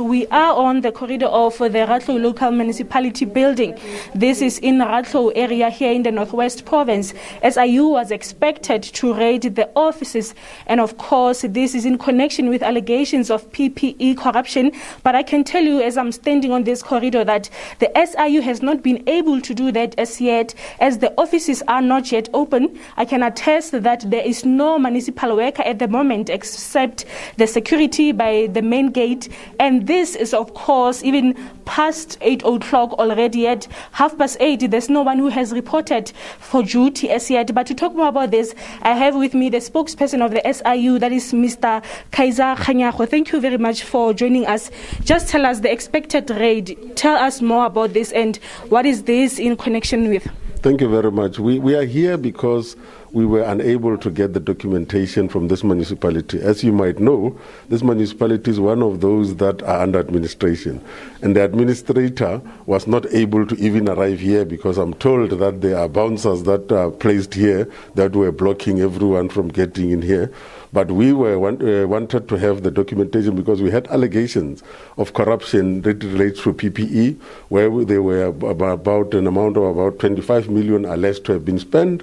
we are on the corridor of the Ratlou Local Municipality building. This is in Ratlou area here in the Northwest Province. SIU was expected to raid the offices, and of course this is in connection with allegations of PPE corruption. But I can tell you, as I'm standing on this corridor, that the SIU has not been able to do that as yet, as the offices are not yet open. I can attest that there is no municipal worker at the moment except the security by the main gate, and this is of course even past 8 o'clock already. At 8:30 there's no one who has reported for duty as yet. But to talk more about this, I have with me the spokesperson of the SIU, that is Mr. Kaiser Khanyago. Thank you very much for joining us. Just tell us the expected raid. Tell us more about this and what is this in connection with? Thank you very much. We are here because we were unable to get the documentation from this municipality. As you might know, this municipality is one of those that are under administration. And the administrator was not able to even arrive here because I'm told that there are bouncers that are placed here that were blocking everyone from getting in here. But we wanted to have the documentation because we had allegations of corruption that relates to PPE, where there were about an amount of about 25 million alleged to have been spent,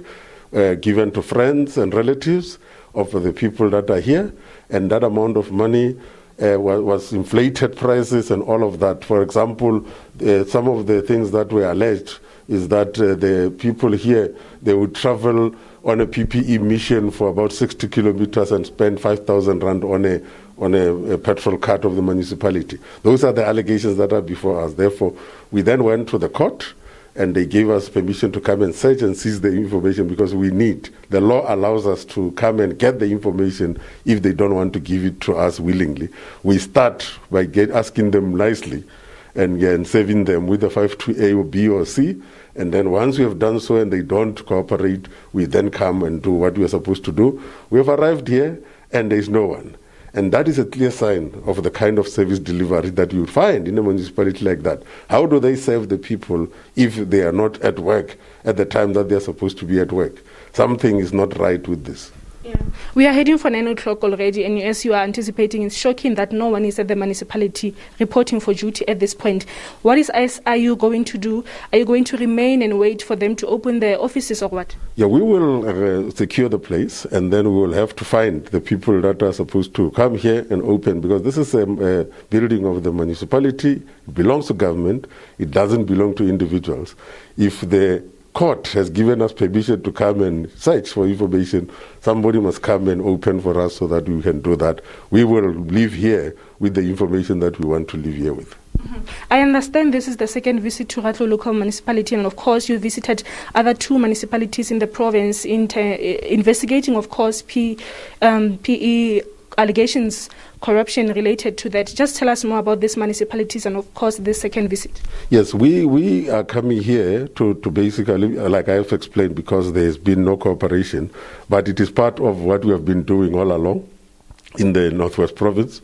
given to friends and relatives of the people that are here. And that amount of money was inflated prices and all of that. For example, some of the things that were alleged is that the people here, they would travel on a PPE mission for about 60 kilometers and spend 5,000 rand on a petrol cart of the municipality. Those are the allegations that are before us. Therefore, we then went to the court and they gave us permission to come and search and seize the information because the law allows us to come and get the information if they don't want to give it to us willingly. We start by asking them nicely and serving them with a 52A or B or C. And then once we have done so and they don't cooperate, we then come and do what we are supposed to do. We have arrived here and there is no one. And that is a clear sign of the kind of service delivery that you would find in a municipality like that. How do they serve the people if they are not at work at the time that they are supposed to be at work? Something is not right with this. Yeah. We are heading for 9 o'clock already, and as you are anticipating, it's shocking that no one is at the municipality reporting for duty at this point. What is SIU going to do? Are you going to remain and wait for them to open their offices or what? Yeah, we will secure the place, and then we will have to find the people that are supposed to come here and open, because this is a building of the municipality. It belongs to government. It doesn't belong to individuals. If the court has given us permission to come and search for information, somebody must come and open for us so that we can do that. We will live here with the information that we want to live here with. I understand this is the second visit to Ratlou Local Municipality, and of course you visited other 2 municipalities in the province investigating, of course, PE allegations, corruption related to that. Just tell us more about these municipalities and of course this second visit. Yes, we are coming here to basically, like I have explained, because there has been no cooperation, but it is part of what we have been doing all along in the Northwest Province.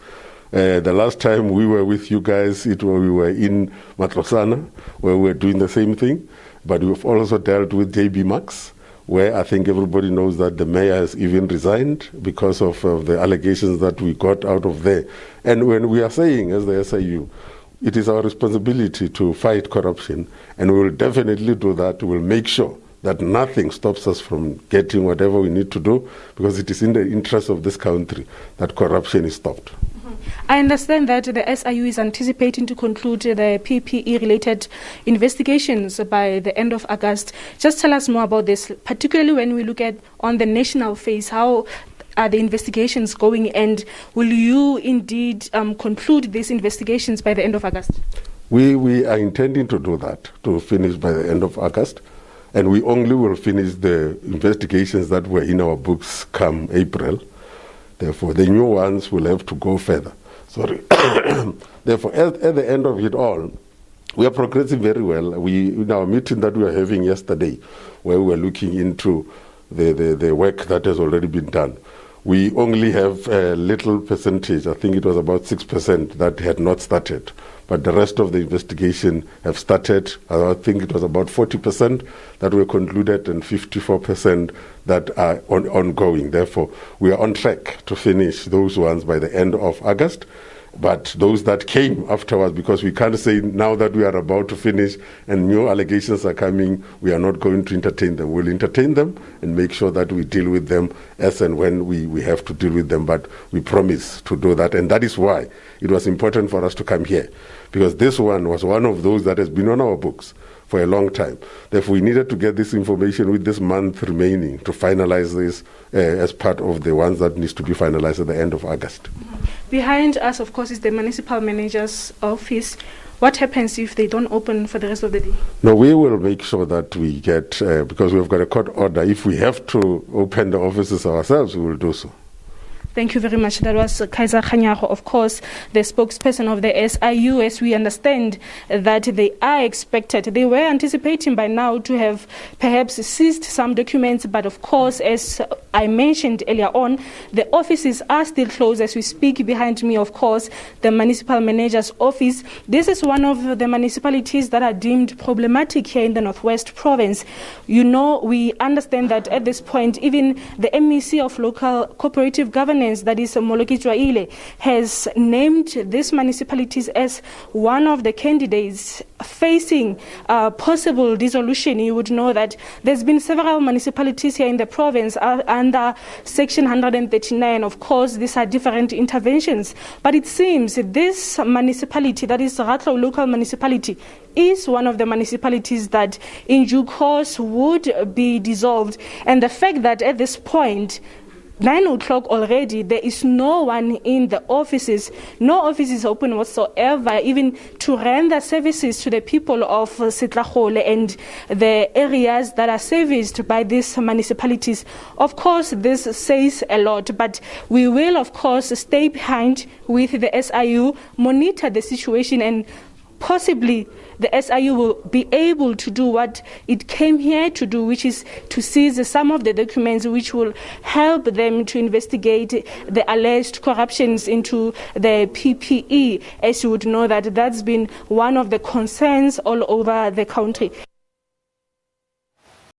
The last time we were with you guys, we were in Matlosana, where we were doing the same thing, but we've also dealt with JB Max, where I think everybody knows that the mayor has even resigned because of the allegations that we got out of there. And when we are saying, as the SIU, it is our responsibility to fight corruption, and we will definitely do that. We will make sure that nothing stops us from getting whatever we need to do, because it is in the interest of this country that corruption is stopped. I understand that the SIU is anticipating to conclude the PPE-related investigations by the end of August. Just tell us more about this, particularly when we look at on the national phase. How are the investigations going, and will you indeed conclude these investigations by the end of August? We are intending to do that, to finish by the end of August, and we only will finish the investigations that were in our books come April. Therefore, the new ones will have to go further. Therefore, at the end of it all, we are progressing very well. In our meeting that we were having yesterday, where we were looking into the work that has already been done, we only have a little percentage, I think it was about 6%, that had not started. But the rest of the investigation have started. I think it was about 40% that were concluded and 54% that are ongoing. Therefore, we are on track to finish those ones by the end of August. But those that came afterwards, because we can't say now that we are about to finish and new allegations are coming, we are not going to entertain them. We'll entertain them and make sure that we deal with them as and when we have to deal with them. But we promise to do that. And that is why it was important for us to come here, because this one was one of those that has been on our books for a long time. Therefore, we needed to get this information with this month remaining to finalize this as part of the ones that needs to be finalized at the end of August. Behind us, of course, is the municipal manager's office. What happens if they don't open for the rest of the day? No, we will make sure that we get, because we've got a court order, if we have to open the offices ourselves, we will do so. Thank you very much. That was Kaiser Khanyago, of course, the spokesperson of the SIU. As we understand that they are expected, they were anticipating by now to have perhaps seized some documents, but of course, as I mentioned earlier on, the offices are still closed as we speak. Behind me, of course, the municipal manager's office. This is one of the municipalities that are deemed problematic here in the Northwest Province. You know, we understand that at this point, even the MEC of Local Cooperative Governance, that is Moloki Jwaile, has named these municipalities as one of the candidates facing possible dissolution. You would know that there's been several municipalities here in the province under Section 139. Of course, these are different interventions. But it seems this municipality, that is Ratlou Local Municipality, is one of the municipalities that in due course would be dissolved. And the fact that at this point, 9 o'clock already, there is no one in the offices, no offices open whatsoever, even to render services to the people of Setlagole and the areas that are serviced by these municipalities. Of course, this says a lot, but we will, of course, stay behind with the SIU, monitor the situation, and possibly the SIU will be able to do what it came here to do, which is to seize some of the documents which will help them to investigate the alleged corruptions into the PPE. As you would know, that's been one of the concerns all over the country.